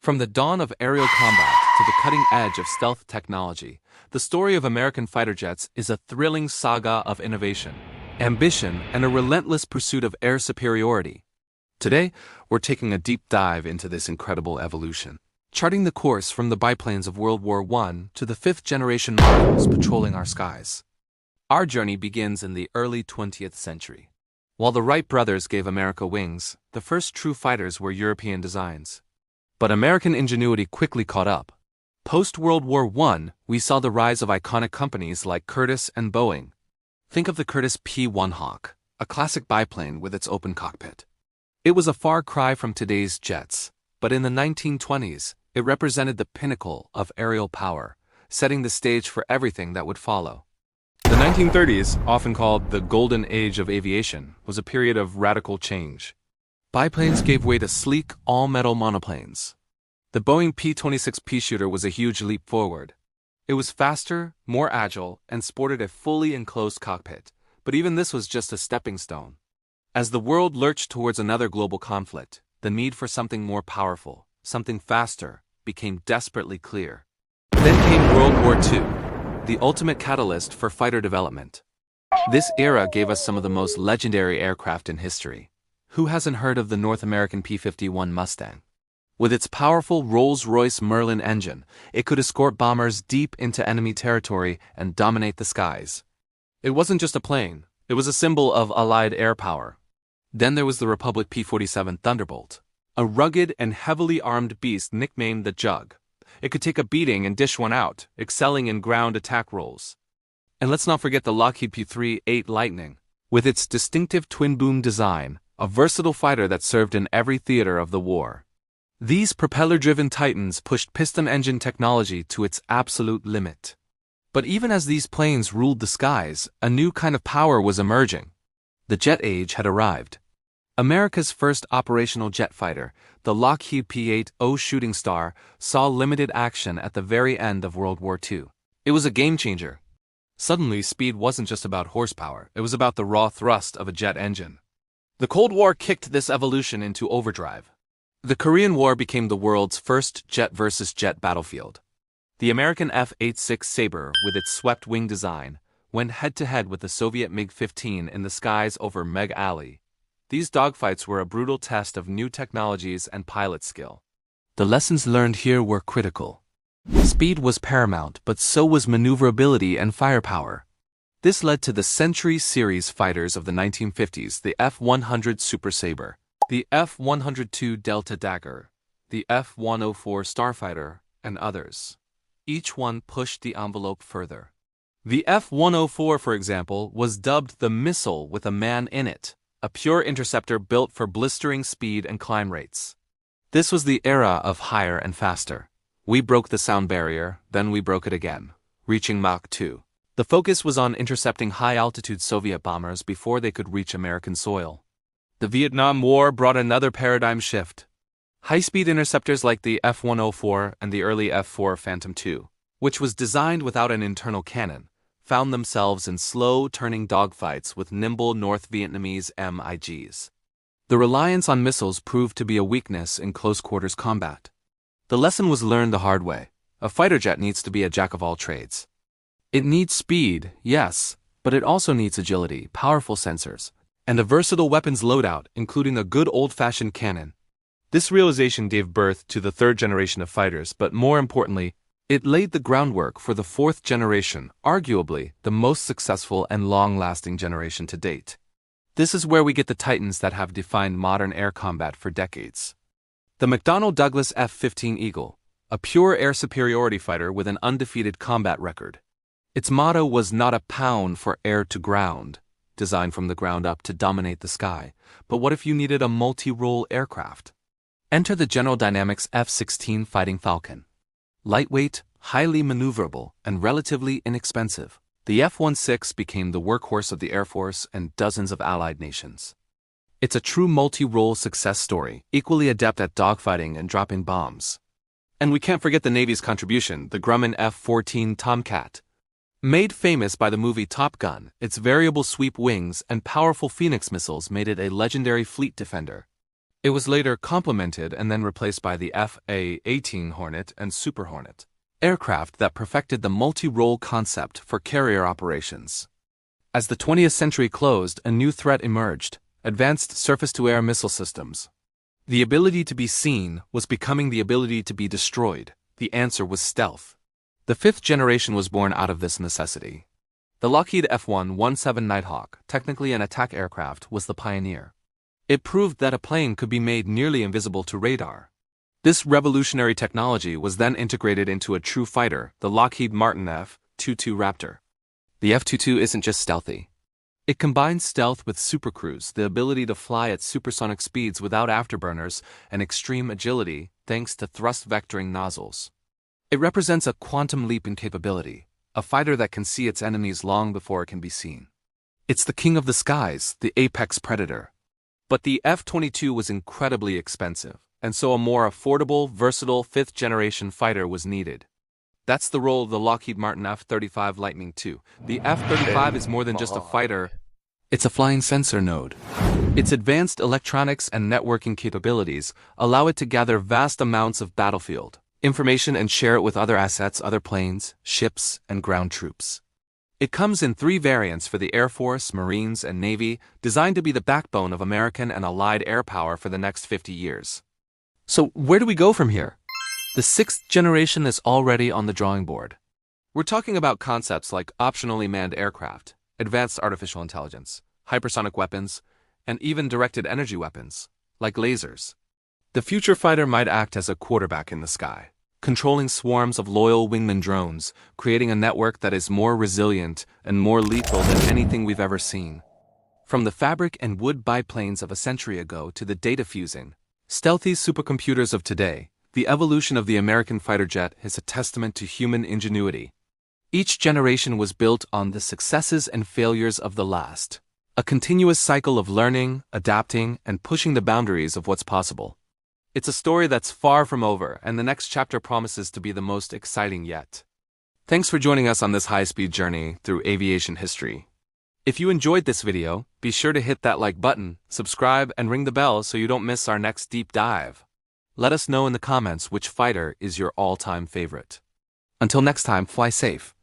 From the dawn of aerial combat to the cutting edge of stealth technology, the story of American fighter jets is a thrilling saga of innovation, ambition, and a relentless pursuit of air superiority. Today, we're taking a deep dive into this incredible evolution, charting the course from the biplanes of World War I to the fifth-generation models patrolling our skies. Our journey begins in the early 20th century. While the Wright brothers gave America wings, the first true fighters were European designs. But American ingenuity quickly caught up. Post-World War I, we saw the rise of iconic companies like Curtiss and Boeing. Think of the Curtiss P-1 Hawk, a classic biplane with its open cockpit. It was a far cry from today's jets, but in the 1920s, it represented the pinnacle of aerial power, setting the stage for everything that would follow. The 1930s, often called the Golden Age of aviation, was a period of radical change. Biplanes gave way to sleek, all-metal monoplanes. The Boeing P-26 Peashooter was a huge leap forward. It was faster, more agile, and sported a fully enclosed cockpit, but even this was just a stepping stone. As the world lurched towards another global conflict, the need for something more powerful, something faster, became desperately clear. Then came World War II, the ultimate catalyst for fighter development. This era gave us some of the most legendary aircraft in history. Who hasn't heard of the North American P-51 Mustang? With its powerful Rolls-Royce Merlin engine, it could escort bombers deep into enemy territory and dominate the skies. It wasn't just a plane, it was a symbol of Allied air power. Then there was the Republic P-47 Thunderbolt, a rugged and heavily armed beast nicknamed the Jug. It could take a beating and dish one out, excelling in ground attack roles. And let's not forget the Lockheed P-38 Lightning, with its distinctive twin-boom design, a versatile fighter that served in every theater of the war. These propeller-driven titans pushed piston engine technology to its absolute limit. But even as these planes ruled the skies, a new kind of power was emerging. The jet age had arrived. America's first operational jet fighter, the Lockheed P-8O Shooting Star, saw limited action at the very end of World War II. It was a game-changer. Suddenly, speed wasn't just about horsepower, it was about the raw thrust of a jet engine. The Cold War kicked this evolution into overdrive. The Korean War became the world's first jet-versus-jet battlefield. The American F-86 Sabre, with its swept-wing design, went head-to-head with the Soviet MiG-15 in the skies over Meg Alley. These dogfights were a brutal test of new technologies and pilot skill. The lessons learned here were critical. Speed was paramount, but so was maneuverability and firepower. This led to the Century Series fighters of the 1950s, the F-100 Super Sabre, the F-102 Delta Dagger, the F-104 Starfighter, and others. Each one pushed the envelope further. The F-104, for example, was dubbed the missile with a man in it, a pure interceptor built for blistering speed and climb rates. This was the era of higher and faster. We broke the sound barrier, then we broke it again, reaching Mach 2. The focus was on intercepting high-altitude Soviet bombers before they could reach American soil. The Vietnam War brought another paradigm shift. High-speed interceptors like the F-104 and the early F-4 Phantom II, which was designed without an internal cannon, found themselves in slow-turning dogfights with nimble North Vietnamese MiGs. The reliance on missiles proved to be a weakness in close-quarters combat. The lesson was learned the hard way. A fighter jet needs to be a jack of all trades. It needs speed, yes, but it also needs agility, powerful sensors, and a versatile weapons loadout, including a good old-fashioned cannon. This realization gave birth to the third generation of fighters, but more importantly, it laid the groundwork for the fourth generation, arguably the most successful and long-lasting generation to date. This is where we get the titans that have defined modern air combat for decades. The McDonnell Douglas F-15 Eagle, a pure air superiority fighter with an undefeated combat record. Its motto was not a pound for air to ground, designed from the ground up to dominate the sky, but what if you needed a multi-role aircraft? Enter the General Dynamics F-16 Fighting Falcon. Lightweight, highly maneuverable, and relatively inexpensive, the F-16 became the workhorse of the Air Force and dozens of allied nations. It's a true multi-role success story, equally adept at dogfighting and dropping bombs. And we can't forget the Navy's contribution, the Grumman F-14 Tomcat. Made famous by the movie Top Gun, its variable sweep wings and powerful Phoenix missiles made it a legendary fleet defender. It was later complemented and then replaced by the F-18 Hornet and Super Hornet, aircraft that perfected the multi-role concept for carrier operations. As the 20th century closed, a new threat emerged: advanced surface-to-air missile systems. The ability to be seen was becoming the ability to be destroyed. The answer was stealth. The fifth generation was born out of this necessity. The Lockheed F-117 Nighthawk, technically an attack aircraft, was the pioneer. It proved that a plane could be made nearly invisible to radar. This revolutionary technology was then integrated into a true fighter, the Lockheed Martin F-22 Raptor. The F-22 isn't just stealthy. It combines stealth with supercruise, the ability to fly at supersonic speeds without afterburners, and extreme agility thanks to thrust vectoring nozzles. It represents a quantum leap in capability, a fighter that can see its enemies long before it can be seen. It's the king of the skies, the apex predator. But the F-22 was incredibly expensive, and so a more affordable, versatile fifth-generation fighter was needed. That's the role of the Lockheed Martin F-35 Lightning II. The F-35 is more than just a fighter. It's a flying sensor node. Its advanced electronics and networking capabilities allow it to gather vast amounts of battlefield information and share it with other assets, other planes, ships, and ground troops. It comes in 3 variants for the Air Force, Marines, and Navy, designed to be the backbone of American and Allied air power for the next 50 years. So where do we go from here? The 6th generation is already on the drawing board. We're talking about concepts like optionally manned aircraft, advanced artificial intelligence, hypersonic weapons, and even directed energy weapons, like lasers. The future fighter might act as a quarterback in the sky, controlling swarms of loyal wingman drones, creating a network that is more resilient and more lethal than anything we've ever seen. From the fabric and wood biplanes of a century ago to the data-fusing, stealthy supercomputers of today, the evolution of the American fighter jet is a testament to human ingenuity. Each generation was built on the successes and failures of the last, a continuous cycle of learning, adapting, and pushing the boundaries of what's possible. It's a story that's far from over, and the next chapter promises to be the most exciting yet. Thanks for joining us on this high-speed journey through aviation history. If you enjoyed this video, be sure to hit that like button, subscribe, and ring the bell so you don't miss our next deep dive. Let us know in the comments which fighter is your all-time favorite. Until next time, fly safe.